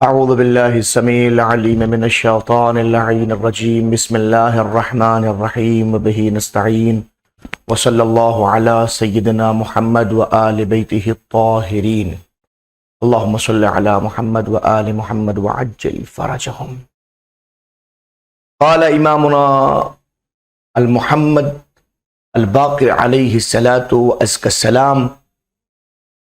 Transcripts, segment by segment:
أعوذ بالله السميع العليم من الشيطان اللعين الرجيم بسم الله الرحمن الرحيم وبه نستعين وصلى الله على سيدنا محمد وآل بيته الطاهرين اللهم صل على محمد وآل محمد وعجل فرجهم. قال إمامنا المحمد الباقر عليه الصلاة وأزكى السلام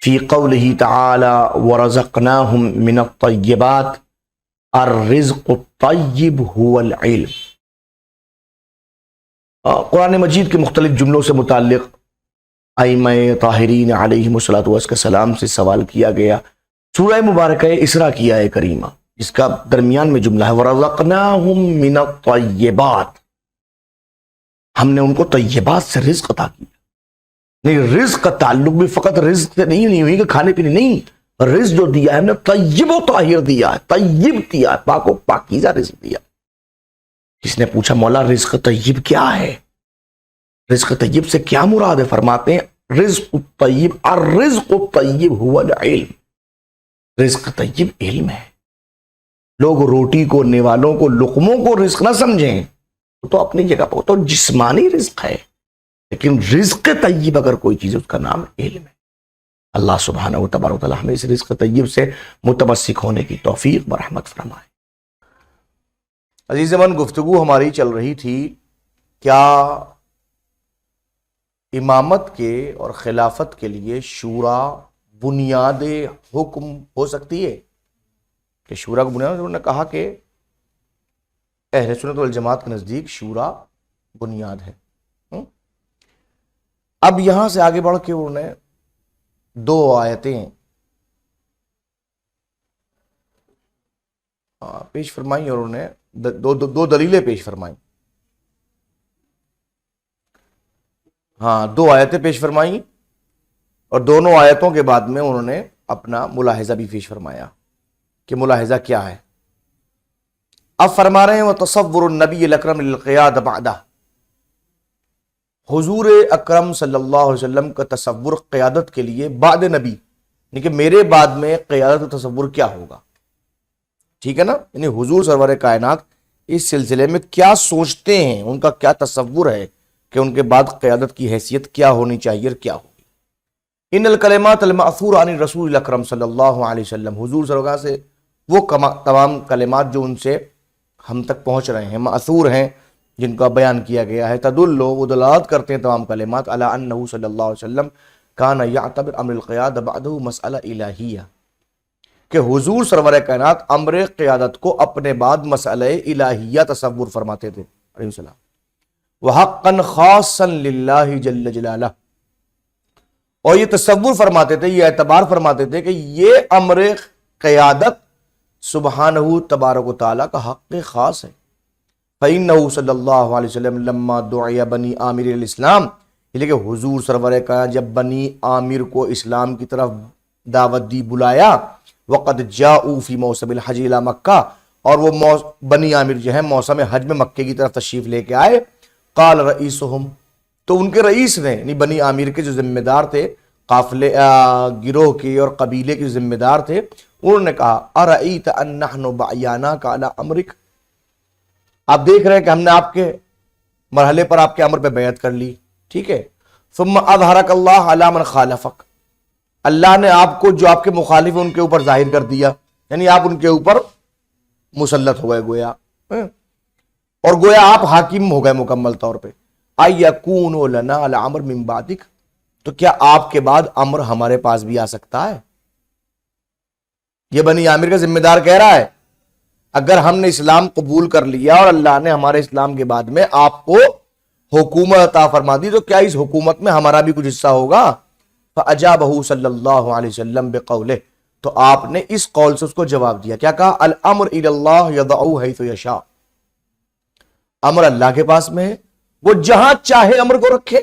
فی قوله تعالی ورزقناہم من الطیبات الرزق الطیب هو العلم. قرآن مجید کے مختلف جملوں سے متعلق ائمہ طاہرین علیہم السلام سے سوال کیا گیا. سورہ مبارکہ اسراء کی آیہ کریمہ جس کا درمیان میں جملہ ہے ورزقناہم من الطیبات، ہم نے ان کو طیبات سے رزق عطا کیا. نہیں، رزق کا تعلق بھی فقط رزق سے نہیں ہوئی کہ کھانے پینے، نہیں، رزق جو دیا ہے ہم نے طیب و طاہر دیا ہے، طیب دیا ہے، پاک و پاکیزہ رزق دیا. کس نے پوچھا مولا رزق طیب کیا ہے، رزق طیب سے کیا مراد ہے؟ فرماتے ہیں رزق الطیب الرزق الطیب هو العلم، رزق طیب علم ہے. لوگ روٹی کو، نیوالوں کو، لقموں کو رزق نہ سمجھیں، تو اپنی جگہ پر تو جسمانی رزق ہے، لیکن رزق طیب اگر کوئی چیز ہے اس کا نام علم ہے. اللہ سبحانہ و تبارک و تعالی ہمیں اس رزق طیب سے متمسک ہونے کی توفیق برحمت فرمائے. عزیز من، گفتگو ہماری چل رہی تھی کیا امامت کے اور خلافت کے لیے شورا بنیاد حکم ہو سکتی ہے؟ کہ شورا کو بنیاد، انہوں نے کہا کہ اہل سنت والجماعت کے نزدیک شورا بنیاد ہے. اب یہاں سے آگے بڑھ کے انہوں نے دو آیتیں پیش فرمائی اور انہوں نے دو دلیلیں پیش فرمائی. دو آیتیں پیش فرمائی اور دونوں آیتوں کے بعد میں انہوں نے اپنا ملاحظہ بھی پیش فرمایا کہ ملاحظہ کیا ہے. اب فرما رہے ہیں وَتَصَوُّرُ النَّبِيِّ الْأَكْرَمِ لِلْقِيَادَةِ بَعْدَهُ، حضور اکرم صلی اللہ علیہ وسلم کا تصور قیادت کے لیے بعد نبی، یعنی کہ میرے بعد میں قیادت کا تصور کیا ہوگا. ٹھیک ہے نا، یعنی حضور سرور کائنات اس سلسلے میں کیا سوچتے ہیں، ان کا کیا تصور ہے کہ ان کے بعد قیادت کی حیثیت کیا ہونی چاہیے اور کیا ہوگی. ان الکلمات المأثور عن رسول الاکرم صلی اللہ علیہ وسلم، حضور سرور سے وہ تمام کلمات جو ان سے ہم تک پہنچ رہے ہیں، مأثور ہیں، جن کا بیان کیا گیا ہے، تدل، وہ دلالت کرتے ہیں تمام کلمات علی انہ صلی اللہ علیہ وسلم کان یعتبر امر القیادہ بعدہ مسئلہ الہیہ، کہ حضور سرور کائنات امر قیادت کو اپنے بعد مسئلہ الہیہ تصور فرماتے تھے علیہ السلام. وحقا خاصا للہ جل جلالہ، اور یہ تصور فرماتے تھے، یہ اعتبار فرماتے تھے کہ یہ امر قیادت سبحانہ تبارک و تعالیٰ کا حق خاص ہے. فَإِنَّهُ صلی اللہ علیہ وسلم لما دعی بنی عامر الاسلام، لیکن حضور سرور کا جب بنی عامر کو اسلام کی طرف دعوت دی، بلایا، وقد جاؤوا فی موسم الحج الی مکہ، اور وہ بنی عامر جو ہے موسم حج میں مکے کی طرف تشریف لے کے آئے. قال رئیسہم، تو ان کے رئیس نے، یعنی بنی عامر کے جو ذمہ دار تھے، قافلے گروہ کے اور قبیلے کے ذمہ دار تھے، انہوں نے کہا ارأیت ان نحن بعیناک علی امرک، آپ دیکھ رہے ہیں کہ ہم نے آپ کے مرحلے پر آپ کے امر پہ بیعت کر لی، ٹھیک ہے. ثم اظہرک اللہ علی من خالفک، اللہ نے آپ کو جو آپ کے مخالف ہیں ان کے اوپر ظاہر کر دیا، یعنی آپ ان کے اوپر مسلط ہو گئے گویا، اور گویا آپ حاکم ہو گئے مکمل طور پہ. ایکون لنا الامر من بعدک، تو کیا آپ کے بعد امر ہمارے پاس بھی آ سکتا ہے؟ یہ بنی عامر کا ذمہ دار کہہ رہا ہے اگر ہم نے اسلام قبول کر لیا اور اللہ نے ہمارے اسلام کے بعد میں آپ کو حکومت عطا فرما دی، تو کیا اس حکومت میں ہمارا بھی کچھ حصہ ہوگا؟ فَأَجَابَهُ صلی اللہ علیہ وسلم بِقَوْلِهِ، تو آپ نے اس قول سے اس کو جواب دیا. کیا کہا؟ الامر الی اللہ یضعہ حیث یشاء، امر اللہ کے پاس میں ہے، وہ جہاں چاہے امر کو رکھے.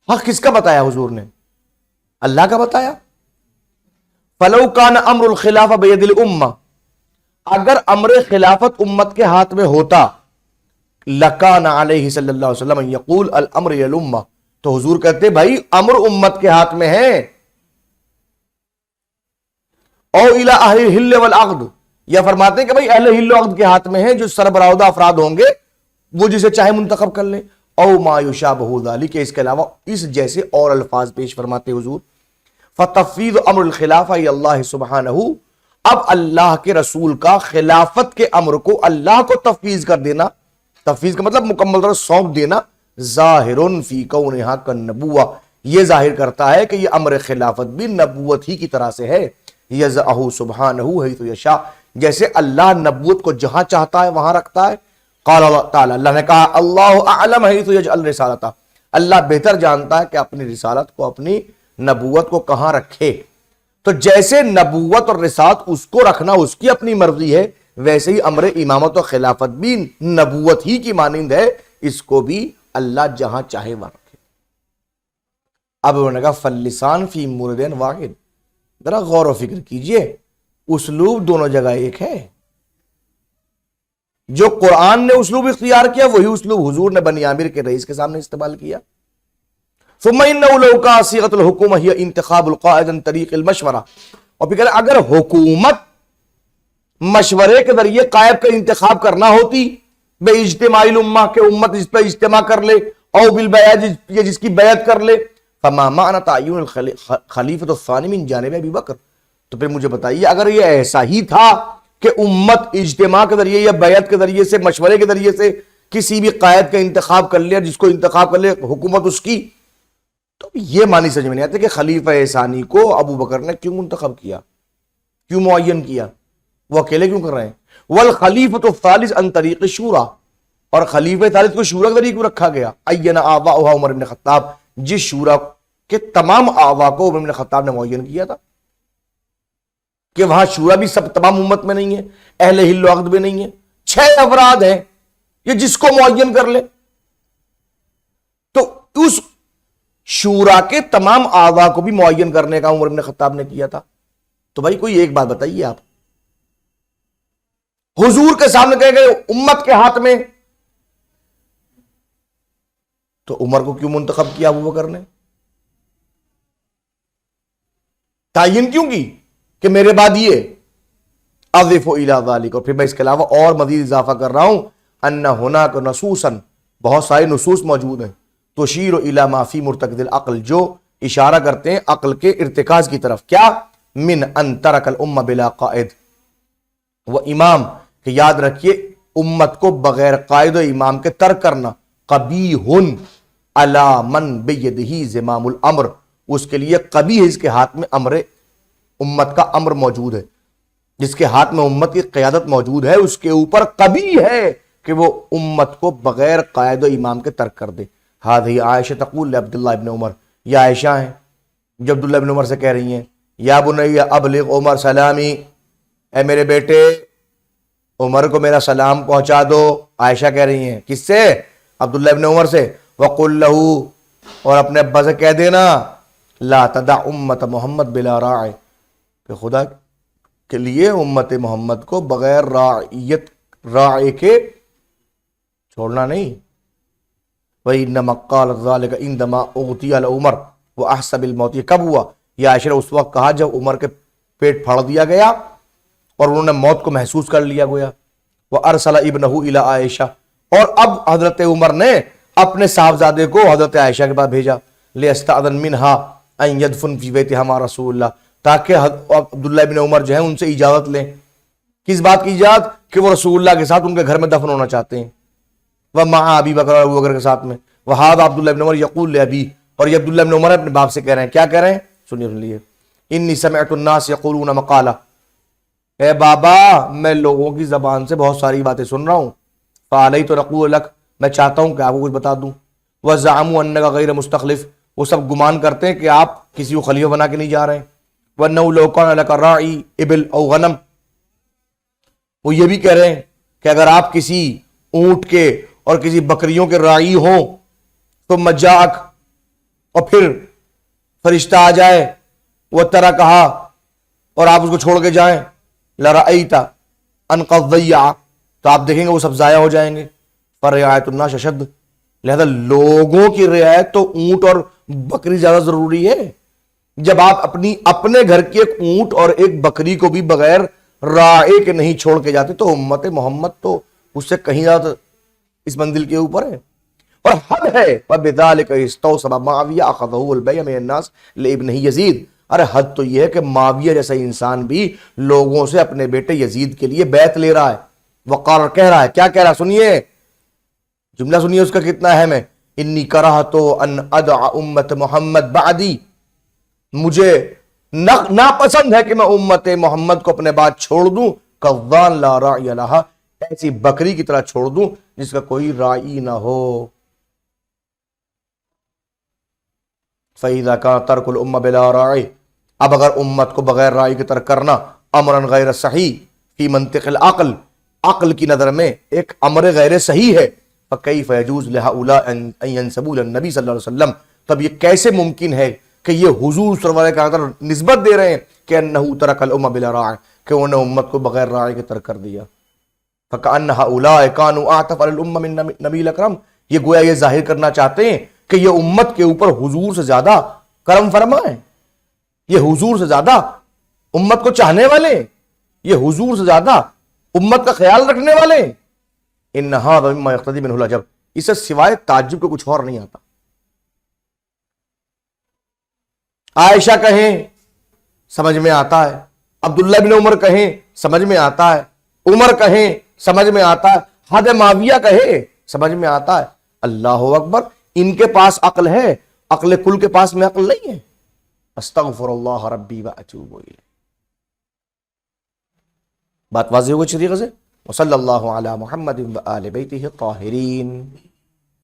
حق کس کا بتایا حضور نے؟ اللہ کا بتایا. فَلَوْ كَانَ أَمْرُ الْخِلَافَةِ بِيَدِ الْأُمَّةِ، اگر امر خلافت امت کے ہاتھ میں ہوتا، لکان علیہ صلی اللہ علیہ وسلم یقول الامر الامہ، تو حضور کہتے بھائی امر امت کے ہاتھ میں ہے، او الی اہل الحل والعقد، یا فرماتے ہیں کہ بھائی اہل حل و عقد کے ہاتھ میں ہے، جو سربراہدہ افراد ہوں گے وہ جسے چاہے منتخب کر لیں، او ما یشابہ ذلک، اس کے علاوہ اس جیسے اور الفاظ پیش فرماتے حضور، فتفویض امر الخلافہ الی اللہ سبحانہ، اب اللہ کے رسول کا خلافت کے امر کو اللہ کو تفویض کر دینا، تفویض کا مطلب مکمل طور سونپ دینا، ظاہر فی کونہا کالنبوہ، یہ ظاہر کرتا ہے کہ یہ امر خلافت بھی نبوت ہی کی طرح سے ہے، یضعہ سبحانہ حیث یشاء، جیسے اللہ نبوت کو جہاں چاہتا ہے وہاں رکھتا ہے۔ قال اللہ تعالی، اللہ نے کہا اللہ اعلم حیث یجعل رسالتہ، اللہ بہتر جانتا ہے کہ اپنی رسالت کو، اپنی نبوت کو کہاں رکھے۔ تو جیسے نبوت اور رسالت اس کو رکھنا اس کی اپنی مرضی ہے، ویسے ہی امر امامت و خلافت بھی نبوت ہی کی مانند ہے، اس کو بھی اللہ جہاں چاہے وہاں رکھے۔ اب انہوں نے کہا فاللسان فی موردین واحد، ذرا غور و فکر کیجئے، اسلوب دونوں جگہ ایک ہے، جو قرآن نے اسلوب اختیار کیا وہی اسلوب حضور نے بنی عامر کے رئیس کے سامنے استعمال کیا۔ ثم انه لو كان صيغه الحكومه هي انتخاب القائد عن طريق المشورہ، اور پھر اگر حکومت مشورے کے ذریعے قائد کا انتخاب کرنا ہوتی، بے اجتماع الامہ کے امت اس پہ اجتماع کر لے، او بالبیعت یا جس کی بیعت کر لے، فما معنی تعین الخلیفۃ الثانی من جانب ابی بکر، تو پھر مجھے بتائیے اگر یہ ایسا ہی تھا کہ امت اجتماع کے ذریعے یا بیعت کے ذریعے سے، مشورے کے ذریعے سے کسی بھی قائد کا انتخاب کر لیا، جس کو انتخاب کر لے حکومت اس کی، تو یہ معنی سمجھ میں نہیں آتا کہ خلیفہ ثانی کو ابو بکر نے کیوں منتخب کیا، کیوں معین کیا، وہ اکیلے کیوں کر رہے ہیں۔ والخلیفۃ الثالث عن طریق شورا، اور خلیفہ ثالث کو شورا کے ذریعے کیوں رکھا گیا، عین آباؤہا عمر بن خطاب، جس شورا کے تمام آبا کو عمر بن خطاب نے معین کیا تھا، کہ وہاں شورا بھی سب تمام امت میں نہیں ہے، اہل حل و عقد بھی نہیں ہے، 6 افراد ہیں، یہ جس کو معین کر لے، تو اس شورا کے تمام اعضاء کو بھی معین کرنے کا عمر بن خطاب نے کیا تھا۔ تو بھائی کوئی ایک بات بتائیے، آپ حضور کے سامنے کہے گئے امت کے ہاتھ میں، تو عمر کو کیوں منتخب کیا ابو بکر نے، تعین کیوں کی کہ میرے بعد یہ، اضف الی ذلک، اور پھر میں اس کے علاوہ اور مزید اضافہ کر رہا ہوں، ان ہناک نصوصا، بہت سارے نصوص موجود ہیں، تشیر الی ما فی مرتکز العقل، جو اشارہ کرتے ہیں عقل کے ارتکاز کی طرف، کیا، من ان ترک الامہ بلا قائد و امام، کہ یاد رکھیے امت کو بغیر قائد و امام کے ترک کرنا، قبیح علی من بیدہ زمام الامر، اس کے لیے قبیح، اس کے ہاتھ میں امر امت کا امر موجود ہے، جس کے ہاتھ میں امت کی قیادت موجود ہے، اس کے اوپر قبیح ہے کہ وہ امت کو بغیر قائد و امام کے ترک کر دے۔ ہذہ عائشہ تقول لعبداللہ ابن عمر، یہ عائشہ ہیں جو عبداللہ ابن عمر سے کہہ رہی ہیں، یا بنی ابلغ عمر سلامی، اے میرے بیٹے عمر کو میرا سلام پہنچا دو۔ عائشہ کہہ رہی ہیں، کس سے؟ عبداللہ ابن عمر سے۔ وقل لہو، اور اپنے ابا سے کہہ دینا، لا تدع امت محمد بلا راع، کہ خدا کے لیے امت محمد کو بغیر راعی کے چھوڑنا نہیں۔ وَإِنَّمَا قَالَتْ ذَلِكَ عِندَمَا أُغْتِيَ الْعُمَرُ وَأَحْسَبَ الْمَوْتِ، یہ کب ہوا؟ یہ عائشہ نے اس وقت کہا جب عمر کے پیٹ پھاڑ دیا گیا اور انہوں نے موت کو محسوس کر لیا گویا۔ وَأَرْسَلَ ابْنَهُ إِلَىٰ عائشہ، اور اب حضرت عمر نے اپنے صاحبزادے کو حضرت عائشہ کے پاس بھیجا، لِيَسْتَأْذَنَ مِنْهَا أَن يَدْفُنَ فِي بَيْتِهَا مَعَ رَسُولِ اللَّهِ، تاکہ عبداللہ ابن عمر جو ہیں ان سے اجازت لیں۔ کس بات کی اجازت؟ کہ وہ رسول اللہ کے ساتھ ان کے گھر میں دفن ہونا چاہتے ہیں، وَمَعَ أَبِي بَكْرَ، اور ابو بکر کے ساتھ میں۔ وَهَذَا عبداللہ ابن عمر يقول لأبي، اور یہ عبداللہ ابن عمر اپنے باپ سے کہہ رہے ہیں، کیا کہہ رہے ہیں؟ سنیے، انی سمعت الناس یقولون مقالہ، اے بابا میں لوگوں کی زبان سے بہت ساری باتیں سن رہا ہوں، فعلیت نقول لک، میں چاہتا ہوں کہ آپ کو کچھ بتا دوں، وزعموا انک غیر مستخلف، وہ سب گمان کرتے ہیں کہ آپ کسی کو خلیفہ بنا کے نہیں جا رہے ہیں، وانہ لو کان لک راعی ابل او غنم، وہ یہ بھی کہہ رہے ہیں کہ اگر آپ کسی اونٹ کے اور کسی بکریوں کے راعی ہوں تو مجاک، اور پھر فرشتہ آ جائے، وہ طرح کہا اور آپ اس کو چھوڑ کے جائیں، لرأیت ان قد ضیع، تو آپ دیکھیں گے وہ سب ضائع ہو جائیں گے۔ فرعایت الناس اشد، لہذا لوگوں کی رعایت تو اونٹ اور بکری زیادہ ضروری ہے، جب آپ اپنے گھر کی ایک اونٹ اور ایک بکری کو بھی بغیر راعی کے نہیں چھوڑ کے جاتے تو امت محمد تو اس سے کہیں زیادہ اس منزل کے اوپر ہے. اور حد ہے وَبِذَلِكَ اسْتَوْصَبَ مُعَاوِيَةُ أَخَذَهُ الْبَيْعَ مِنَ النَّاسِ لِابْنِهِ یزید. ارے حد تو یہ ہے کہ معاویہ جیسا انسان بھی لوگوں سے اپنے بیٹے یزید کے لیے بیعت لے رہا ہے. وقار کہہ رہا ہے, کیا کہہ رہا ہے سنیے, جملہ سنیے اس کا کتنا اہم ہے. انی کرہت ان ادع امت محمد بعدی, مجھے ناپسند ہے کہ میں امت محمد کو اپنے بعد چھوڑ دوں, کالظان لا راعی لہا, ایسی بکری کی طرح چھوڑ دوں جس کا کوئی راعی نہ ہو. فَإِذَا كَانَ تَرْكُ الْأُمَّةِ بِلَا رَاعٍ, اب اگر امت کو بغیر راعی کی ترک کرنا امرا غیر صحیح فی منطق العقل, عقل کی نظر میں ایک امر غیر صحیح ہے, فَكَيْفَ يَجُوزُ لِهَؤُلَاءِ أَن يَنْسَبُوا إِلَى النَّبِيِّ صلی اللہ علیہ وسلم, تب یہ کیسے ممکن ہے کہ یہ حضور سرور کائنات نسبت دے رہے ہیں کہ انہو ترک الامہ بلا راع, کہ انہوں نے امت کو بغیر راعی کے ترک کر دیا. فَكَأَنَّ هَؤُلَاءِ كَانُوا أَعْطَفَ عَلَى الْأُمَّةِ مِن نبی الاکرم, یہ گویا یہ ظاہر کرنا چاہتے ہیں کہ یہ امت کے اوپر حضور سے زیادہ کرم فرما ہے, یہ حضور سے زیادہ امت کو چاہنے والے, یہ حضور سے زیادہ امت کا خیال رکھنے والے. ان ھذا مما یقتضی منہ العجب, اس سے سوائے تعجب کو کچھ اور نہیں آتا. عائشہ کہیں سمجھ میں آتا ہے, عبداللہ بن عمر کہیں سمجھ میں آتا ہے, عمر کہیں سمجھ میں آتا ہے, حد معاویہ کہے سمجھ میں آتا ہے. اللہ اکبر, ان کے پاس عقل ہے, عقل کل کے پاس میں عقل نہیں ہے. استغفر اللہ ربی واتوب الیہ. بات واضح ہوگی اچھی طریقے سے. وصلی اللہ علی محمد وآل بیتہ الطاہرین.